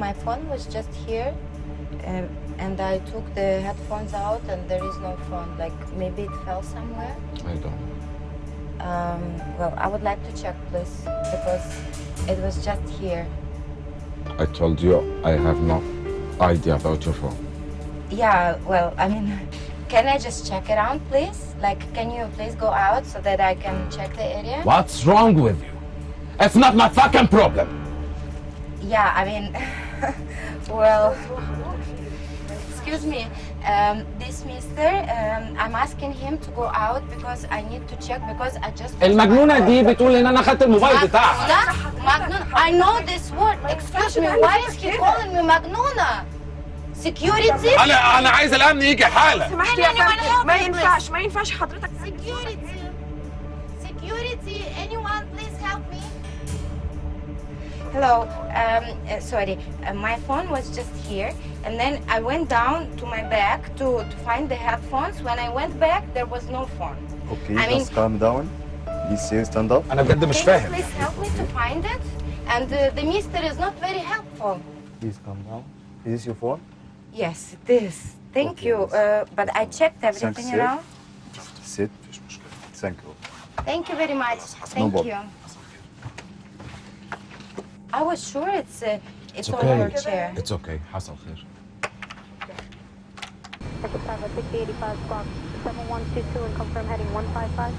my phone was just here, and I took the headphones out, and there is no phone. Like maybe it fell somewhere. I don't know. Well, I would like to check, please, because it was just here. I told you I have no idea about your phone. Yeah, well, I mean, can I just check it out, please? Like, can you please go out so that I can check the area? What's wrong with you? It's not my fucking problem. Yeah, I mean, well, excuse me, this mister, I'm asking him to go out because I need to check because I just... المجنونة دي بتقول إن أنا أخدت الموبايل بتاعها. Magnuna? I know this word. Excuse me, why is he calling me Magnuna? Security? أنا عايز الأمن يجي حالا. سمحتي يا فندم، ما ينفعش حضرتك. Security, anyone please help me? Hello, sorry, my phone was just here, and then I went down to my bag to find the headphones. When I went back, there was no phone. Okay, I mean, just calm down. Be serious, stand up. أنا بجد مش Can you فاهم. please help me to find it? And the mister is not very helpful. Please calm down. Is this your phone? Yes, it is. Thank Okay, you. yes. But I checked everything Thanks, around. Sit. Thank you. Thank you very much. No Thank problem. you. I was sure it's on okay. her chair. It's okay. حصل خير. Echo Bravo 6085 squawk 7122 and confirm heading 155.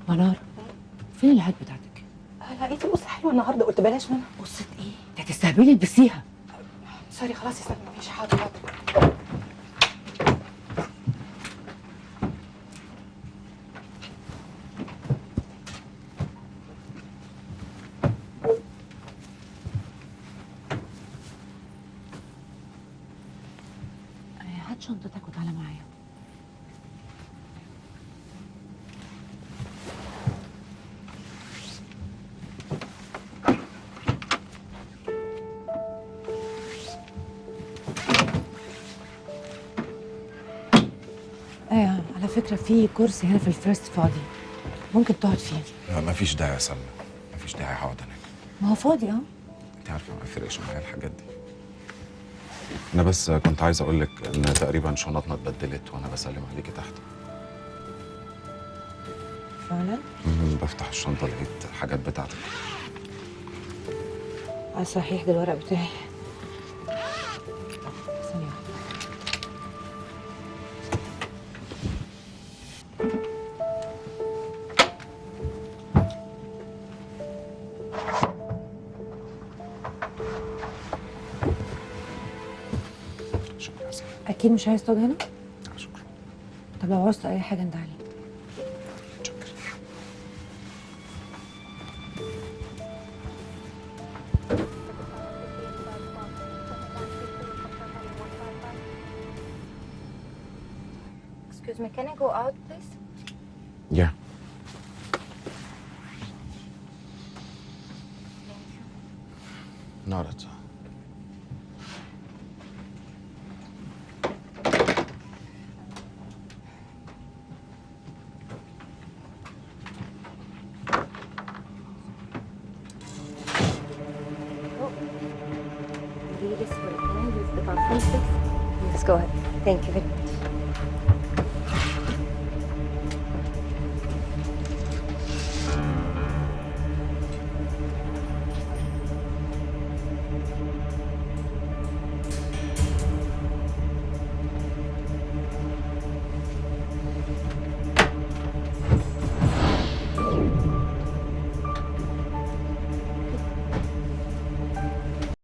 منار، فين الهات بتاعتك؟ لقيت القصه حلوه النهارده، قلت بلاش منها. قصة ايه؟ انت هتستهبلي البسيها. سوري خلاص يا سلمى، ماشي حاضر حاضر. هات شنطتك وتعالى معايا. ايه، على فكرة في كرسي هنا في الفيرست فاضي، ممكن تقعد فيه. لا مفيش داعي يا سلمى. مفيش داعي هقعد هناك. ما هو فاضي اهو. أنت عارفة ما بيفرقش معايا الحاجات دي. أنا بس كنت عايز أقول لك إن تقريبا شنطنا اتبدلت وأنا بسلم عليكي تحت. فعلا؟ بفتح الشنطة لقيت الحاجات بتاعتك. صحيح، ده الورق بتاعي. ثانية واحدة. شكرا يا سلمى. أكيد مش عايز تقعد هنا؟ شكرا. طب لو عوزت أي حاجة انت علي. شكرا. Excuse me, can I go out, please? Yeah. Not at all. Ladies, can I use the bathroom, please? Yes, go ahead. Thank you very much.